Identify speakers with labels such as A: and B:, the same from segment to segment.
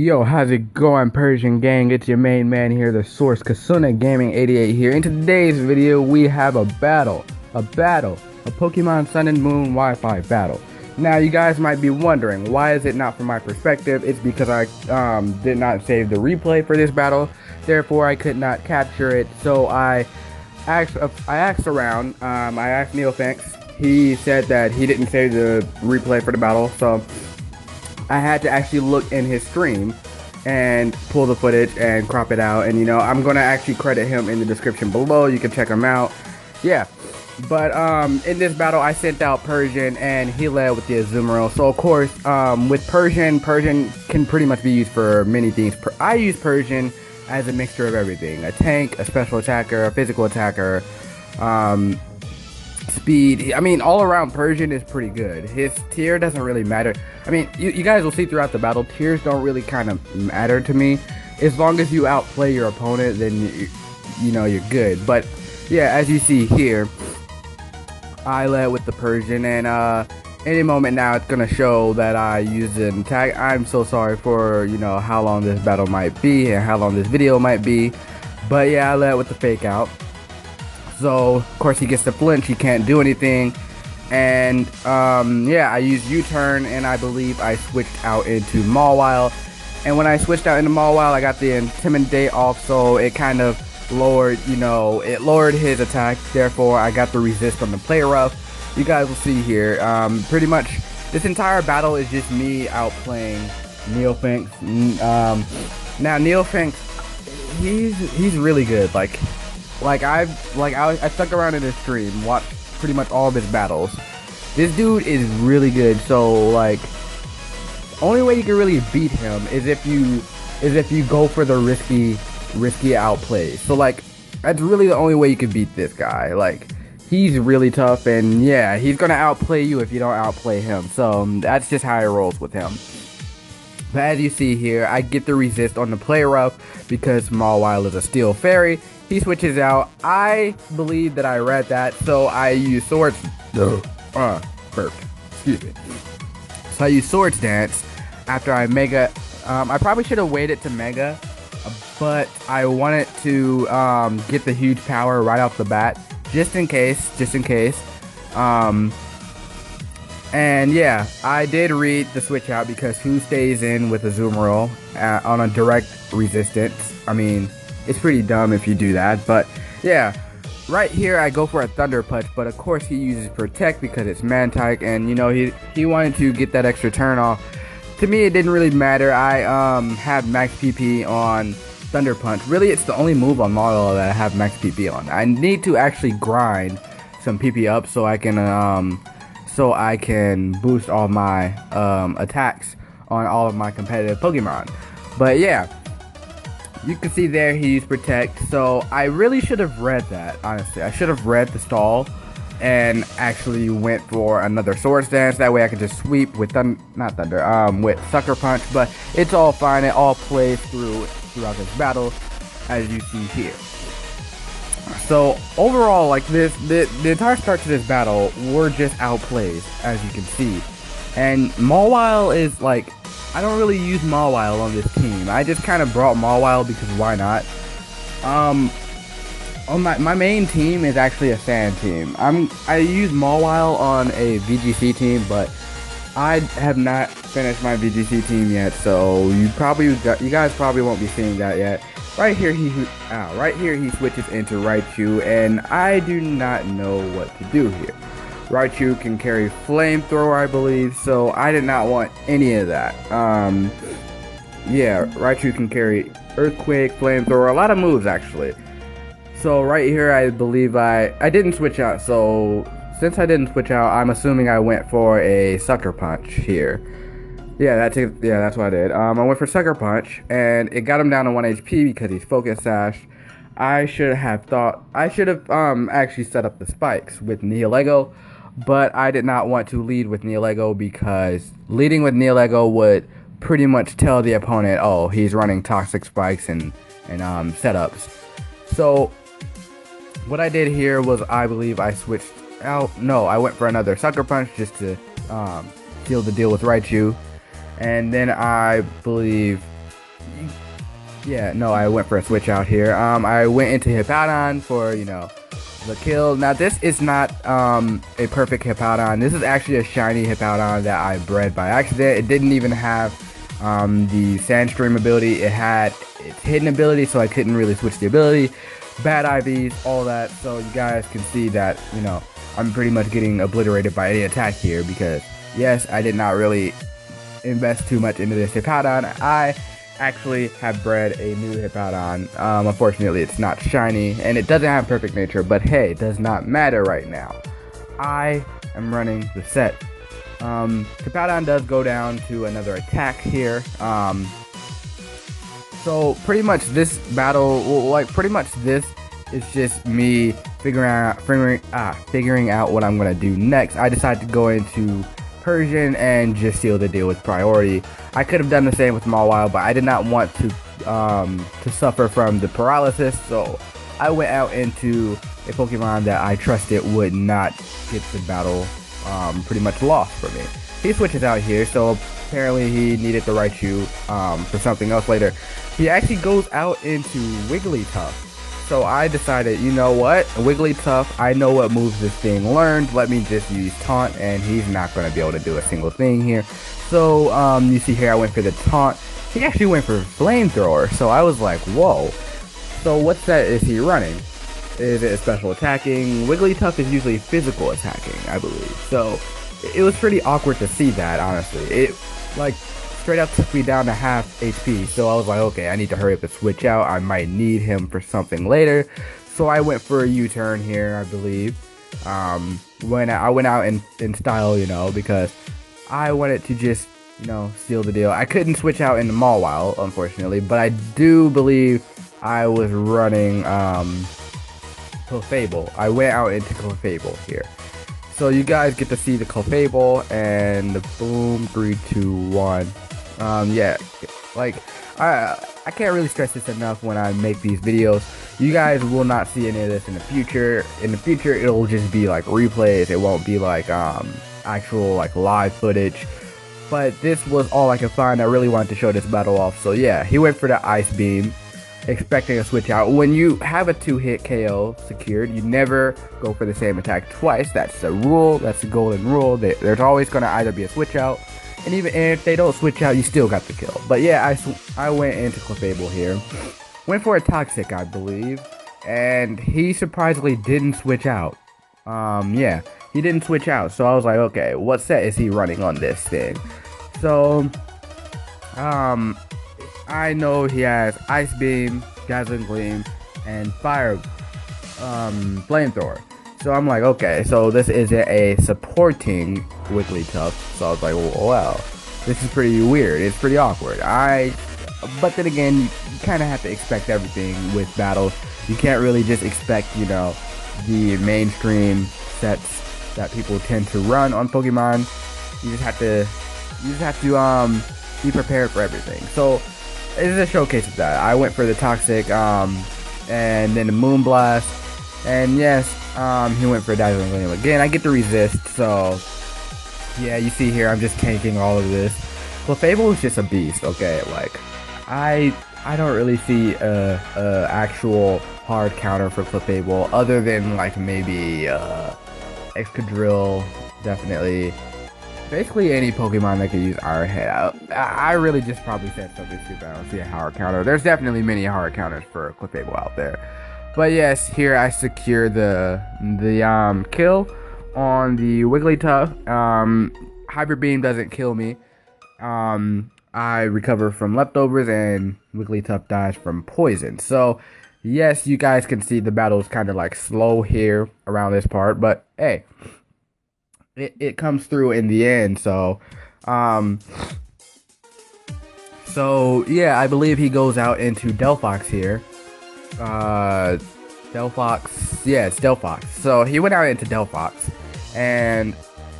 A: Yo, how's it going, Persian gang? It's your main man here, the source, Kasuna Gaming 88 here. In today's video, we have a Pokemon Sun and Moon Wi-Fi battle. Now, you guys might be wondering, why is it not from my perspective? It's because I did not save the replay for this battle, therefore I could not capture it. So I asked around. I asked Neophynx. He said that he didn't save the replay for the battle, so I had to actually look in his stream and pull the footage and crop it out. And I'm gonna actually credit him in the description below. You can check him out. Yeah. But in this battle, I sent out Persian, and he led with the Azumarill. So of course, with Persian can pretty much be used for many things. I use Persian as a mixture of everything: a tank, a special attacker, a physical attacker, speed. I mean, all around Persian is pretty good. His tier doesn't really matter. I mean, you guys will see throughout the battle, tiers don't really kind of matter to me. As long as you outplay your opponent, then you're good. But yeah, as you see here, I led with the Persian, and any moment now it's gonna show that I used an attack. I'm so sorry for how long this battle might be and how long this video might be, but yeah, I led with the fake out. So of course he gets the flinch, he can't do anything, and yeah, I used U-turn, and I believe I switched out into Mawile. And when I switched out into Mawile, I got the Intimidate off, so it kind of lowered, it lowered his attack. Therefore, I got the resist on the play rough. You guys will see here. Pretty much, this entire battle is just me outplaying Neophynx. Now Neophynx, he's really good. I stuck around in his stream, watched pretty much all of his battles. This dude is really good. So only way you can really beat him is if you go for the risky outplays. So that's really the only way you can beat this guy. He's really tough, and yeah, he's gonna outplay you if you don't outplay him. So that's just how it rolls with him. But as you see here, I get the resist on the play rough because Mawile is a steel fairy. He switches out. I believe that I read that, so I use swords. Burped. Excuse me. So I use swords dance after I mega. I probably should have waited to mega, but I wanted to get the huge power right off the bat, just in case. And yeah, I did read the switch out because who stays in with Azumarill on a direct resistance? I mean, it's pretty dumb if you do that, but yeah. Right here, I go for a Thunder Punch, but of course he uses Protect because it's Mantyke, and he wanted to get that extra turn off. To me, it didn't really matter. I have max PP on Thunder Punch. Really, it's the only move on Mawile that I have max PP on. I need to actually grind some PP up so I can boost all my attacks on all of my competitive Pokemon. But yeah, you can see there he used Protect. So I really should have read that. Honestly, I should have read the stall and actually went for another Swords Dance. That way I could just sweep with with Sucker Punch. But it's all fine. It all plays throughout this battle, as you see here. So overall, the entire start to this battle, we're just outplayed, as you can see. And Mawile is I don't really use Mawile on this team. I just kind of brought Mawile because why not? On my main team is actually a Sand team. I use Mawile on a VGC team, but I have not finished my VGC team yet, so you guys probably won't be seeing that yet. Right here he switches into Raichu, and I do not know what to do here. Raichu can carry Flamethrower, I believe, so I did not want any of that. Yeah, Raichu can carry Earthquake, Flamethrower, a lot of moves actually. So right here, I believe I didn't switch out. So since I didn't switch out, I'm assuming I went for a Sucker Punch here. Yeah, that's what I did. I went for Sucker Punch, and it got him down to 1 HP because he's Focus Sash. I should have actually set up the spikes with Neolego, but I did not want to lead with Neolego because leading with Neolego would pretty much tell the opponent, oh, he's running Toxic Spikes and setups. So what I did here was, I believe I switched out. No, I went for another Sucker Punch just to seal the deal with Raichu. And then I believe Yeah, no, I went for a switch out here. I went into Hippowdon for, you know, the kill. Now, this is not a perfect Hippowdon. This is actually a shiny Hippowdon that I bred by accident. It didn't even have the Sandstream ability. It had its hidden ability, so I couldn't really switch the ability. Bad IVs, all that. So you guys can see that, you know, I'm pretty much getting obliterated by any attack here because, yes, I did not really invest too much into this Hippowdon. I actually have bred a new Hippowdon. Unfortunately, it's not shiny and it doesn't have perfect nature, but hey, it does not matter right now. I am running the set. Hippowdon does go down to another attack here. So pretty much this battle, like pretty much this is just me figuring out what I'm gonna do next. I decided to go into Persian and just seal the deal with priority. I could have done the same with Mawile, but I did not want to suffer from the paralysis, so I went out into a Pokemon that I trusted would not get the battle pretty much lost for me. He switches out here, so apparently he needed the Raichu for something else later. He actually goes out into Wigglytuff. So I decided, you know what, Wigglytuff, I know what moves this thing learned. Let me just use Taunt, and he's not going to be able to do a single thing here. So you see here, I went for the Taunt. He actually went for Flamethrower, so I was like, whoa. So what set is he running? Is it a special attacking? Wigglytuff is usually physical attacking, I believe. So it was pretty awkward to see that, honestly. It, like, straight up took me down to half HP, so I was like, okay, I need to hurry up and switch out. I might need him for something later. So I went for a U-turn here, I believe. When I went out in style, you know, because I wanted to just, you know, seal the deal. I couldn't switch out into Mawile, unfortunately, but I do believe I was running Clefable. I went out into Clefable here. So you guys get to see the Clefable, and boom, 3, 2, 1. Yeah, like, I can't really stress this enough when I make these videos. You guys will not see any of this in the future. In the future, it'll just be like replays. It won't be like actual like live footage. But this was all I could find. I really wanted to show this battle off. So yeah, he went for the Ice Beam, expecting a switch out. When you have a 2-hit KO secured, you never go for the same attack twice. That's the rule. That's the golden rule. There's always going to either be a switch out, and even if they don't switch out, you still got the kill. But yeah, I went into Clefable here. Went for a Toxic, I believe, and he surprisingly didn't switch out. Yeah, he didn't switch out. So I was like, okay, what set is he running on this thing? So, I know he has Ice Beam, Dazzling Gleam, and Fire Flamethrower. So I'm like, okay, so this isn't a supporting Wigglytuff. So I was like, well, wow, this is pretty weird. It's pretty awkward. But then again, you kind of have to expect everything with battles. You can't really just expect, you know, the mainstream sets that people tend to run on Pokemon. You just have to be prepared for everything. So this is a showcase of that. I went for the Toxic, and then the Moonblast, and yes, he went for Dazzling Gleam again. I get to resist, so yeah, you see here, I'm just tanking all of this. Clefable is just a beast, okay? Like, I don't really see a actual hard counter for Clefable, other than like maybe Excadrill, definitely. Basically any Pokemon that could use Iron Head. I really just probably said something stupid. I don't see a hard counter. There's definitely many hard counters for Clefable out there. But yes, here I secure the kill on the Wigglytuff. Hybrid Beam doesn't kill me. I recover from leftovers, and Wigglytuff dies from poison. So yes, you guys can see the battle is kind of like slow here around this part, but hey, it comes through in the end. So yeah, I believe he goes out into Delphox here. Delphox, yeah, it's Delphox. So he went out into Delphox, and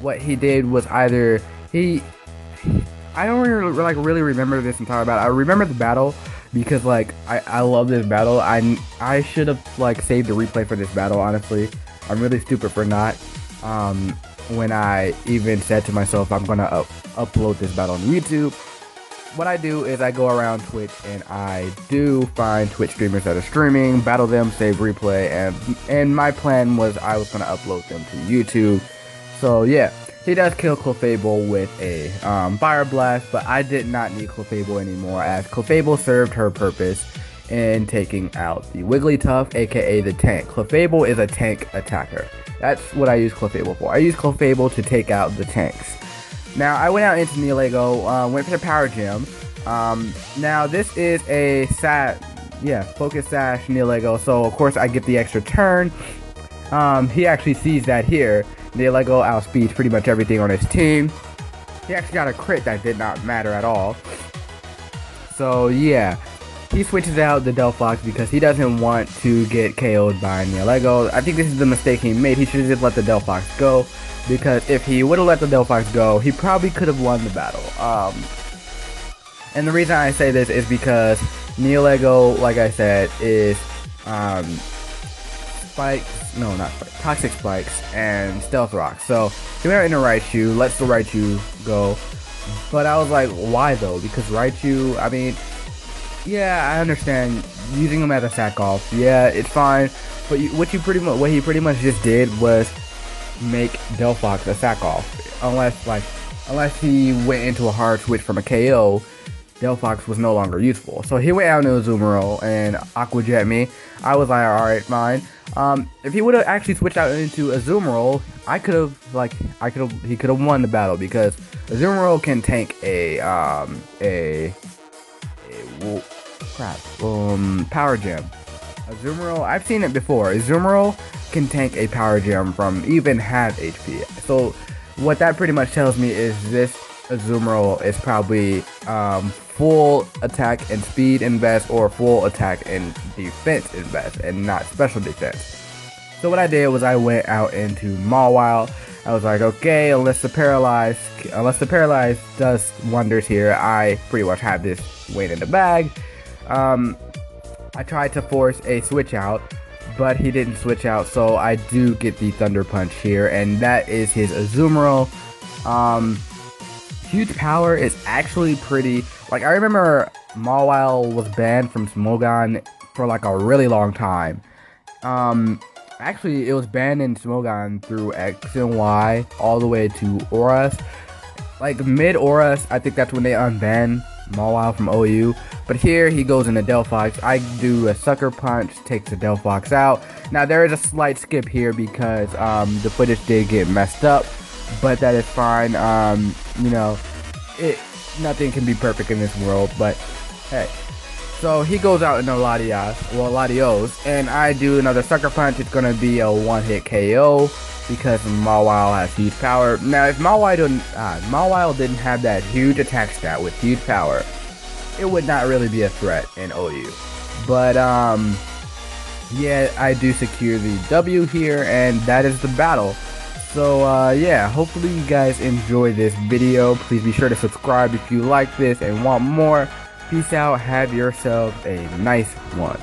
A: what he did was either I don't really remember this entire battle. I remember the battle because like I love this battle. I should have like saved the replay for this battle, honestly. I'm really stupid for not. When I even said to myself I'm gonna upload this battle on YouTube. what I do is I go around Twitch and I do find Twitch streamers that are streaming, battle them, save replay, and my plan was I was gonna upload them to YouTube. So yeah, he does kill Clefable with a Fire Blast, but I did not need Clefable anymore, as Clefable served her purpose in taking out the Wigglytuff, aka the tank. Clefable is a tank attacker. That's what I use Clefable for. I use Clefable to take out the tanks. Now, I went out into Neolego, went for the Power Gem. Now, this is a Focus Sash Neolego, so of course I get the extra turn. He actually sees that here. Neolego outspeeds pretty much everything on his team. He actually got a crit that did not matter at all. So, yeah. He switches out the Delphox because he doesn't want to get KO'd by Neolego. I think this is the mistake he made. He should have just let the Delphox go, because if he would have let the Delphox go, he probably could have won the battle. And the reason I say this is because Neolego, like I said, is Toxic Spikes and Stealth Rock. So he went out into Raichu, lets the Raichu go. But I was like, why though? Because Raichu, I mean, yeah, I understand using him as a sack off. Yeah, it's fine. But what he pretty much just did was make Delphox a sack off. Unless he went into a hard switch from a KO, Delphox was no longer useful. So he went out into Azumarill and Aqua Jet me. I was like, alright, fine. If he would have actually switched out into Azumarill, he could have won the battle, because Azumarill can tank Power Gem. Azumarill, I've seen it before. Azumarill can tank a Power Gem from even half HP. So what that pretty much tells me is this Azumarill is probably full attack and speed invest, or full attack and defense invest, and not special defense. So what I did was I went out into Mawile. I was like, okay, unless the paralyze does wonders here, I pretty much have this weight in the bag. I tried to force a switch out, but he didn't switch out, so I do get the Thunder Punch here, and that is his Azumarill. Huge Power is actually pretty, like, I remember Mawile was banned from Smogon for like a really long time. Actually, it was banned in Smogon through X and Y all the way to Oras. Like mid Oras, I think that's when they unbanned Mawile from OU. But here he goes into Delphox. I do a Sucker Punch, takes the Delphox out. Now there is a slight skip here because the footage did get messed up, but that is fine. You know, nothing can be perfect in this world, but hey. So he goes out into Latios, and I do another Sucker Punch. It's gonna be a one-hit KO because Mawile has huge power. Now, if Mawile didn't have that huge attack stat with huge power, it would not really be a threat in OU. But yeah, I do secure the W here, and that is the battle. So yeah, hopefully you guys enjoy this video. Please be sure to subscribe if you like this and want more. Peace out. Have yourself a nice one.